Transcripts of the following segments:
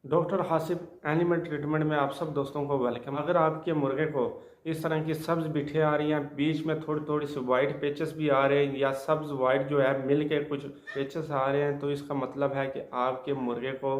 Doctor हासिब animal treatment में आप सब दोस्तों को वेलकम। अगर आपके मुर्गे को इस तरह की सब्ज बिठे आ रही हैं, बीच में थोड़ी थोड़ी सी वाइट पेचेस भी आ रहे हैं, या सब्ज वाइट जो है मिल के कुछ पेचेस आ रहे हैं, तो इसका मतलब है कि आपके मुर्गे को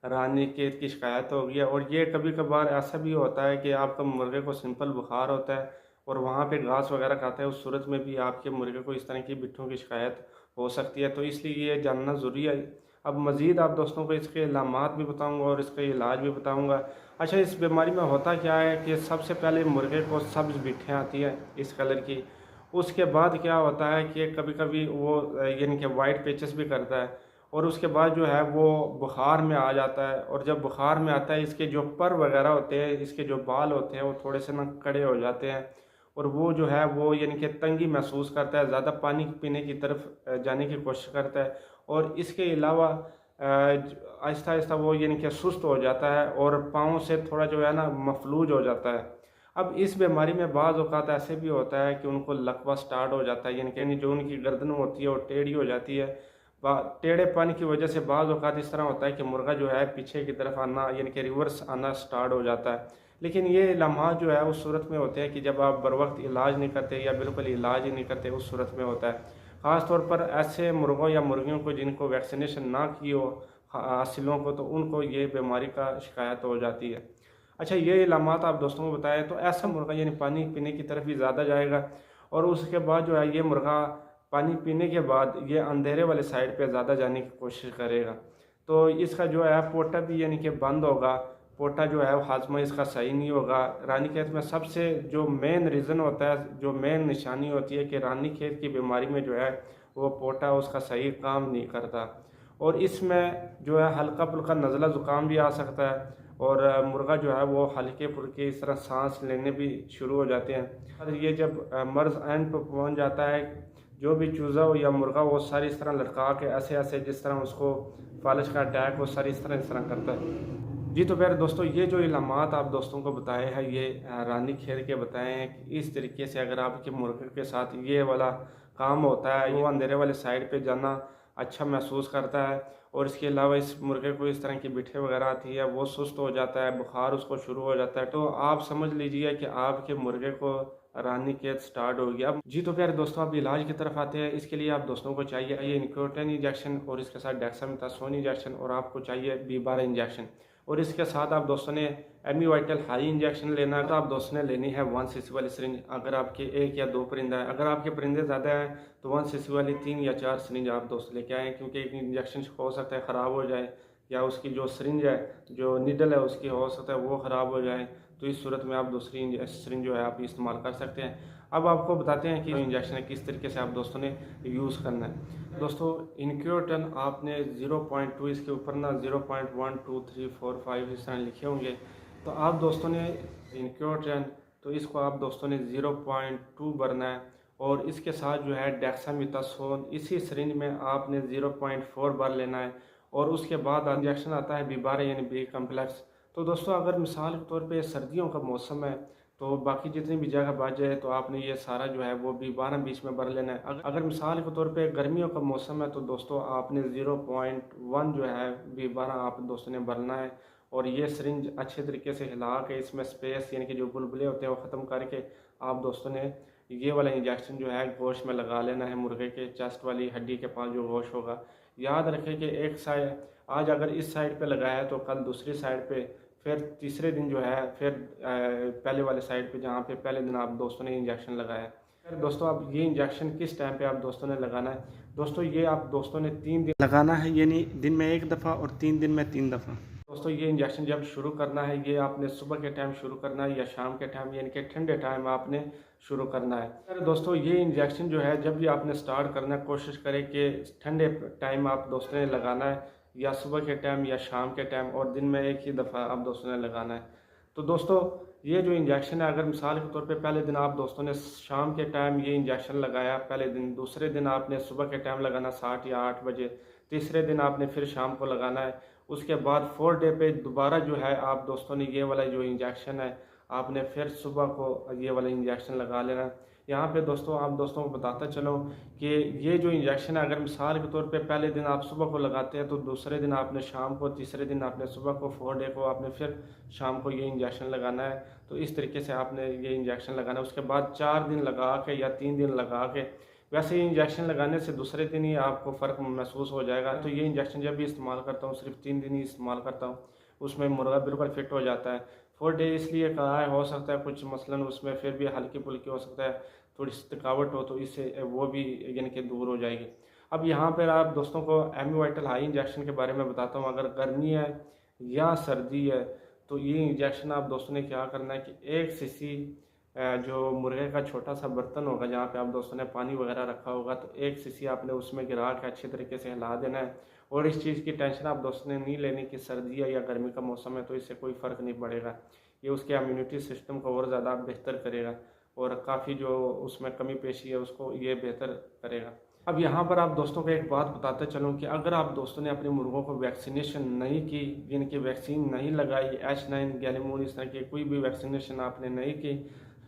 रानी खेत की शिकायत हो गई है। और ये कभी कभार ऐसा भी होता है कि आपका मुर्गे को सिंपल बुखार होता है और वहाँ पे घास वगैरह खाता है, उस सूरत में भी आपके मुर्गे को इस तरह की बिट्ठों की शिकायत हो सकती है। तो इसलिए ये जानना ज़रूरी है। अब मज़ीद आप दोस्तों को इसके इलामात भी बताऊंगा और इसका इलाज भी बताऊंगा। अच्छा, इस बीमारी में होता क्या है कि सबसे पहले मुर्गे को सब्ज़ बिट्ठें आती हैं इस कलर की। उसके बाद क्या होता है कि कभी कभी वो यानी कि वाइट पेचेस भी करता है, और उसके बाद जो है वो बुखार में आ जाता है। और जब बुखार में आता है, इसके जो पर वगैरह होते हैं, इसके जो बाल होते हैं, वो थोड़े से ना कड़े हो जाते हैं, और वो जो है वो यानी कि तंगी महसूस करता है, ज़्यादा पानी पीने की तरफ जाने की कोशिश करता है। और इसके अलावा आहिस्ता आहिस्ता वो यानी कि सुस्त हो जाता है और पाँव से थोड़ा जो है ना मफलूज हो जाता है। अब इस बीमारी में बाज़ औक़ात ऐसे भी होता है कि उनको लकवा स्टार्ट हो जाता है, यानी कि जो उनकी गर्दन होती है वो टेढ़ी हो जाती है। टेढ़ेपन की वजह से बाज़ औक़ात इस तरह होता है कि मुर्गा जो है पीछे की तरफ आना यानी कि रिवर्स आना स्टार्ट हो जाता है। लेकिन ये लम्हा जो है उस सूरत में होते हैं कि जब आप बर वक्त इलाज नहीं करते या बिल्कुल इलाज ही नहीं करते, उस सूरत में होता है। ख़ास तौर पर ऐसे मुर्गों या मुर्गियों को जिनको वैक्सीनेशन ना की हो, हासिलों को, तो उनको ये बीमारी का शिकायत हो जाती है। अच्छा, ये इलामात आप दोस्तों को बताएं तो ऐसा मुर्गा यानी पानी पीने की तरफ भी ज़्यादा जाएगा, और उसके बाद जो है ये मुर्गा पानी पीने के बाद ये अंधेरे वाले साइड पे ज़्यादा जाने की कोशिश करेगा। तो इसका जो है पोटा भी यानी कि बंद होगा, पोटा जो है हाजमा इसका सही नहीं होगा। रानीखेत में सबसे जो मेन रीज़न होता है, जो मेन निशानी होती है कि रानीखेत की बीमारी में जो है वो पोटा उसका सही काम नहीं करता, और इसमें जो है हल्का फुल्का नज़ला ज़ुकाम भी आ सकता है, और मुर्गा जो है वो हल्के फुल्के इस तरह सांस लेने भी शुरू हो जाते हैं। और ये जब मर्ज़ एंड पर पहुंच जाता है, जो भी चूज़ा हो या मुर्गा वो सारी इस तरह लटका के ऐसे ऐसे जिस तरह उसको फालिज का अटैक हो, सारी इस तरह करता है। जी तो प्यारे दोस्तों, ये जो इलामात आप दोस्तों को बताए हैं ये रानी खेत के बताए हैं कि इस तरीके से अगर आपके मुर्गे के साथ ये वाला काम होता है, वो अंधेरे वाले साइड पे जाना अच्छा महसूस करता है, और इसके अलावा इस मुर्गे को इस तरह की बिठे वगैरह आती है, वो सुस्त हो जाता है, बुखार उसको शुरू हो जाता है, तो आप समझ लीजिए कि आपके मुर्गे को रानी खेत स्टार्ट हो गया। जी तो प्यारे दोस्तों, अब इलाज की तरफ आते हैं। इसके लिए आप दोस्तों को चाहिए ये इनक्रोटेन इंजेक्शन, और इसके साथ डेक्सामेथासोन इंजेक्शन, और आपको चाहिए B12 इंजेक्शन, और इसके साथ आप दोस्तों ने एमी वाइटल हाई इंजेक्शन लेना है। तो आप दोस्तों ने लेनी है 1 cc वाली सिरिंज, अगर आपके 1 या 2 परिंदा है। अगर आपके परिंदे ज़्यादा हैं तो 1 cc वाली 3 या 4 सिरिंज आप दोस्त लेके आएँ, क्योंकि एक इंजेक्शन हो सकता है ख़राब हो जाए, या उसकी जो सिरिंज है, जो निडल है उसकी हो सकता है वो ख़राब हो जाए। तो इस सूरत में आप दूसरी सिरिंज जो है आप इस्तेमाल कर सकते हैं। अब आपको बताते हैं कि इंजेक्शन है किस तरीके से आप दोस्तों ने यूज़ करना है। दोस्तों, इनक्योटन आपने 0.2, इसके ऊपर ना 0.1 2 3 4 5 इस तरह लिखे होंगे, तो आप दोस्तों ने इनक्योटन, तो इसको आप दोस्तों ने 0.2 भरना है, और इसके साथ जो है डेक्सामेथासोन इसी सिरिंज में आपने 0.4 भर लेना है, और उसके बाद इंजेक्शन आता है B12 यानी B कम्प्लेक्स। तो दोस्तों, अगर मिसाल के तौर पे सर्दियों का मौसम है तो बाकी जितनी भी जगह बच जाए तो आपने ये सारा जो है वो B12 बीच में भर लेना है। अगर मिसाल के तौर पे गर्मियों का मौसम है तो दोस्तों आपने 0.1 जो है B12 आप दोस्तों ने भरना है, और ये सिरिंज अच्छे तरीके से हिला के इसमें स्पेस यानी कि जो बुलबुले होते हैं वो ख़त्म करके आप दोस्तों ने ये वाला इंजेक्शन जो है गोश्त में लगा लेना है, मुर्गे के चेस्ट वाली हड्डी के पास जो गोश्त होगा। याद रखें कि एक साइड आज अगर इस साइड पे लगाया है तो कल दूसरी साइड पे, फिर तीसरे दिन जो है फिर पहले वाले साइड पे जहाँ पे पहले दिन आप दोस्तों ने इंजेक्शन लगाया। फिर दोस्तों, अब ये इंजेक्शन किस टाइम पे आप दोस्तों ने लगाना है? दोस्तों, ये आप दोस्तों ने 3 दिन लगाना है, यानी दिन में 1 दफ़ा और 3 दिन में 3 दफ़ा। दोस्तों, ये इंजेक्शन जब शुरू करना है ये आपने सुबह के टाइम शुरू करना है या शाम के टाइम, यानी कि ठंडे टाइम आपने शुरू करना है। अरे दोस्तों, ये इंजेक्शन जो है जब भी आपने स्टार्ट करना है कोशिश करें कि ठंडे टाइम आप दोस्तों ने लगाना है, या सुबह के टाइम या शाम के टाइम, और दिन में एक ही दफ़ा आप दोस्तों ने लगाना है। तो दोस्तों, ये जो इंजेक्शन है, अगर मिसाल के तौर पे पहले दिन आप दोस्तों ने शाम के टाइम ये इंजेक्शन लगाया पहले दिन, दूसरे दिन आपने सुबह के टाइम लगाना 7 या 8 बजे, तीसरे दिन आपने फिर शाम को लगाना है। उसके बाद 4 डे पे दोबारा जो है आप दोस्तों ने ये वाला जो इंजेक्शन है आपने फिर सुबह को ये वाला इंजेक्शन लगा लेना है। यहाँ पे दोस्तों आप दोस्तों को बताता चलो कि ये जो इंजेक्शन है, अगर मिसाल के तौर पे पहले दिन आप सुबह को लगाते हैं तो दूसरे दिन आपने शाम को, तीसरे दिन आपने सुबह को, 4 डे को आपने फिर शाम को ये इंजेक्शन लगाना है। तो इस तरीके से आपने ये इंजेक्शन लगाना है। उसके बाद 4 दिन लगा के या 3 दिन लगा के, वैसे ये इंजेक्शन लगाने से दूसरे दिन ही आपको फ़र्क महसूस हो जाएगा। तो ये इंजेक्शन जब भी इस्तेमाल करता हूँ सिर्फ 3 दिन ही इस्तेमाल करता हूँ, उसमें मुर्गा बिल्कुल फिट हो जाता है। 4 डे इसलिए कहा है, हो सकता है कुछ मसलन उसमें फिर भी हल्की फुल्की हो सकता है थोड़ी सी थकावट हो, तो इससे वो भी यानी कि दूर हो जाएगी। अब यहाँ पर आप दोस्तों को एमी वाइटल हाई इंजेक्शन के बारे में बताता हूँ। अगर गर्मी है या सर्दी है तो ये इंजेक्शन आप दोस्तों ने क्या करना है कि 1 सीसी जो मुर्गे का छोटा सा बर्तन होगा जहाँ पे आप दोस्तों ने पानी वगैरह रखा होगा, तो 1 सीसी आपने उसमें गिरा के अच्छे तरीके से हिला देना है। और इस चीज़ की टेंशन आप दोस्तों ने नहीं लेनी कि सर्दी है या गर्मी का मौसम है तो इससे कोई फ़र्क नहीं पड़ेगा। ये उसके इम्यूनिटी सिस्टम को और ज़्यादा बेहतर करेगा और काफ़ी जो उसमें कमी पेशी है उसको ये बेहतर करेगा। अब यहाँ पर आप दोस्तों को एक बात बताते चलूँ कि अगर आप दोस्तों ने अपने मुर्गों को वैक्सीनेशन नहीं की, जिनकी वैक्सीन नहीं लगाई, H9 गैलेमोन इस तरह की कोई भी वैक्सीनेशन आपने नहीं की,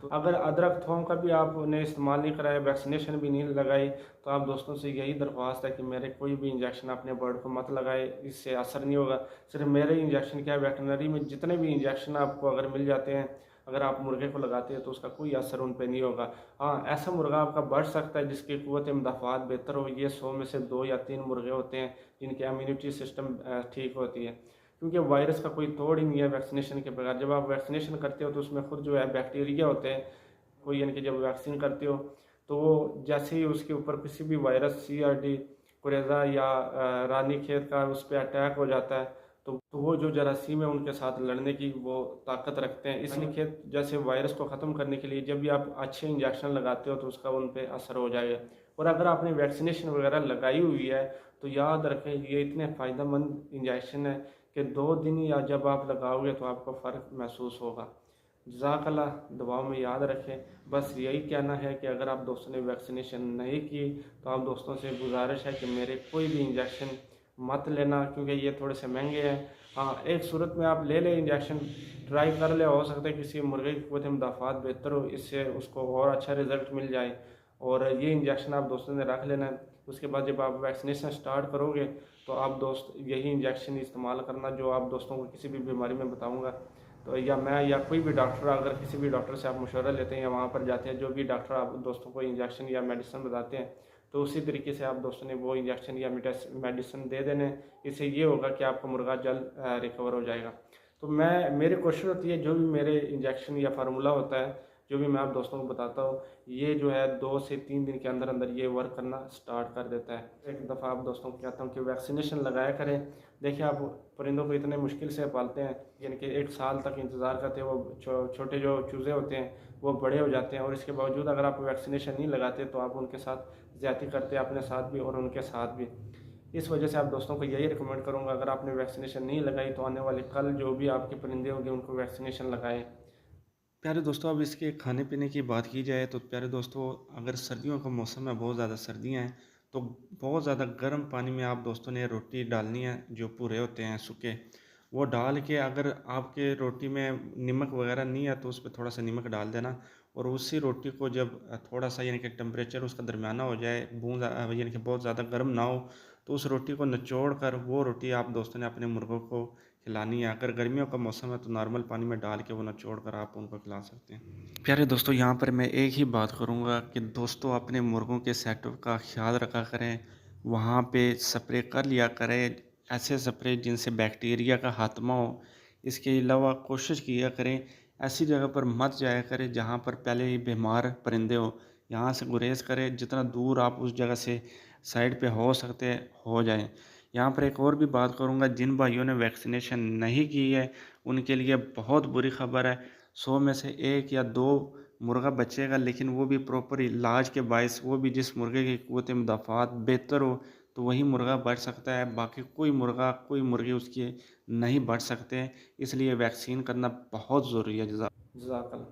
तो अगर अदरक थोम का भी आपने इस्तेमाल नहीं कराया, वैक्सीनेशन भी नहीं लगाई, तो आप दोस्तों से यही दरख्वास्त है कि मेरे कोई भी इंजेक्शन अपने बर्ड को मत लगाए, इससे असर नहीं होगा। सिर्फ मेरे इंजेक्शन क्या है, वेटनरी में जितने भी इंजेक्शन आपको अगर मिल जाते हैं, अगर आप मुर्गे को लगाते हैं तो उसका कोई असर उन पर नहीं होगा। हाँ, ऐसा मुर्गा आपका बढ़ सकता है जिसकी क़ुव्वत मुदाफ़ात बेहतर हो। ये 100 में से 2 या 3 मुर्गे होते हैं जिनकी इम्यूनिटी सिस्टम ठीक होती है, क्योंकि वायरस का कोई तोड़ ही नहीं है वैक्सीनेशन के बगैर। जब आप वैक्सीनेशन करते हो तो उसमें खुद जो है बैक्टीरिया होते हैं कोई, यानी कि जब वैक्सीन करते हो तो वो जैसे ही उसके ऊपर किसी भी वायरस CRD, कुरेजा या रानीखेत का उस पर अटैक हो जाता है तो वो जो जरासीम है उनके साथ लड़ने की वो ताकत रखते हैं। इसलिए खेत जैसे वायरस को ख़त्म करने के लिए जब भी आप अच्छे इंजेक्शन लगाते हो तो उसका उन पर असर हो जाएगा। और अगर आपने वैक्सीनेशन वगैरह लगाई हुई है तो याद रखें ये इतने फ़ायदेमंद इंजेक्शन है कि 2 दिन या जब आप लगाओगे तो आपको फ़र्क महसूस होगा। जज़ाकल्लाह, दुआओं में याद रखें। बस यही कहना है कि अगर आप दोस्तों ने वैक्सीनेशन नहीं की तो आप दोस्तों से गुजारिश है कि मेरे कोई भी इंजेक्शन मत लेना, क्योंकि ये थोड़े से महंगे हैं। हाँ, एक सूरत में आप ले लें इंजेक्शन, ट्राई कर ले, हो सकता है किसी मुर्गे की क़ुव्वत मुदाफ़ात बेहतर हो, इससे उसको और अच्छा रिज़ल्ट मिल जाए। और ये इंजेक्शन आप दोस्तों ने रख लेना है। उसके बाद जब आप वैक्सीनेशन स्टार्ट करोगे तो आप दोस्त यही इंजेक्शन इस्तेमाल करना जो आप दोस्तों को किसी भी बीमारी में बताऊँगा। तो या मैं या कोई भी डॉक्टर, अगर किसी भी डॉक्टर से आप मशवरा लेते हैं या वहाँ पर जाते हैं, जो भी डॉक्टर आप दोस्तों को इंजेक्शन या मेडिसिन बताते हैं तो उसी तरीके से आप दोस्तों ने वो इंजेक्शन या मेडिसिन दे देने। इससे ये होगा कि आपका मुर्गा जल्द रिकवर हो जाएगा। तो मेरी कोशिश होती है जो भी मेरे इंजेक्शन या फार्मूला होता है, जो भी मैं आप दोस्तों को बताता हूँ, ये जो है 2 से 3 दिन के अंदर अंदर ये वर्क करना स्टार्ट कर देता है। एक दफ़ा आप दोस्तों को कहता हूँ कि वैक्सीनेशन लगाया करें। देखिए, आप परिंदों को इतने मुश्किल से पालते हैं, यानी कि 1 साल तक इंतज़ार करते हैं। वो छोटे जो चूज़े होते हैं वो बड़े हो जाते हैं और इसके बावजूद अगर आप वैक्सीनेशन नहीं लगाते तो आप उनके साथ ज़्यादती करते हैं, अपने साथ भी और उनके साथ भी। इस वजह से आप दोस्तों को यही रिकमेंड करूँगा, अगर आपने वैक्सीनेशन नहीं लगाई तो आने वाले कल जो भी आपके परिंदे होंगे उनको वैक्सीनेशन लगाएं। प्यारे दोस्तों, अब इसके खाने पीने की बात की जाए तो प्यारे दोस्तों, अगर सर्दियों का मौसम है, बहुत ज़्यादा सर्दियाँ हैं, तो बहुत ज़्यादा गर्म पानी में आप दोस्तों ने रोटी डालनी है। जो पूरे होते हैं सूखे, वो डाल के, अगर आपके रोटी में नमक वगैरह नहीं है तो उस पर थोड़ा सा नमक डाल देना। और उसी रोटी को जब थोड़ा सा यानी कि टेम्परेचर उसका दरमियाना हो जाए, बूंद यानी कि बहुत ज़्यादा गर्म ना हो, तो उस रोटी को निचोड़ कर वो रोटी आप दोस्तों ने अपने मुर्गों को खिलानी है। अगर गर्मियों का मौसम है तो नॉर्मल पानी में डाल के वो निचोड़ कर आप उनको खिला सकते हैं। प्यारे दोस्तों, यहाँ पर मैं एक ही बात करूँगा कि दोस्तों अपने मुर्गों के सेटअप का ख्याल रखा करें। वहाँ पे स्प्रे कर लिया करें, ऐसे स्प्रे जिनसे बैक्टीरिया का खात्मा हो। इसके अलावा कोशिश किया करें ऐसी जगह पर मत जाया करें जहाँ पर पहले ही बीमार परिंदे हो। यहाँ से गुरेज करें, जितना दूर आप उस जगह से साइड पे हो सकते हो जाएं। यहाँ पर एक और भी बात करूँगा, जिन भाइयों ने वैक्सीनेशन नहीं की है उनके लिए बहुत बुरी खबर है। 100 में से 1 या 2 मुर्गा बचेगा, लेकिन वो भी प्रॉपर इलाज के बायस, वो भी जिस मुर्गे की क़ुव्वत मुदाफ़ात बेहतर हो तो वही मुर्गा बढ़ सकता है। बाकी कोई मुर्गा, कोई मुर्गी उसकी नहीं बढ़ सकते। इसलिए वैक्सीन करना बहुत ज़रूरी है। जज़ाकल्लाह।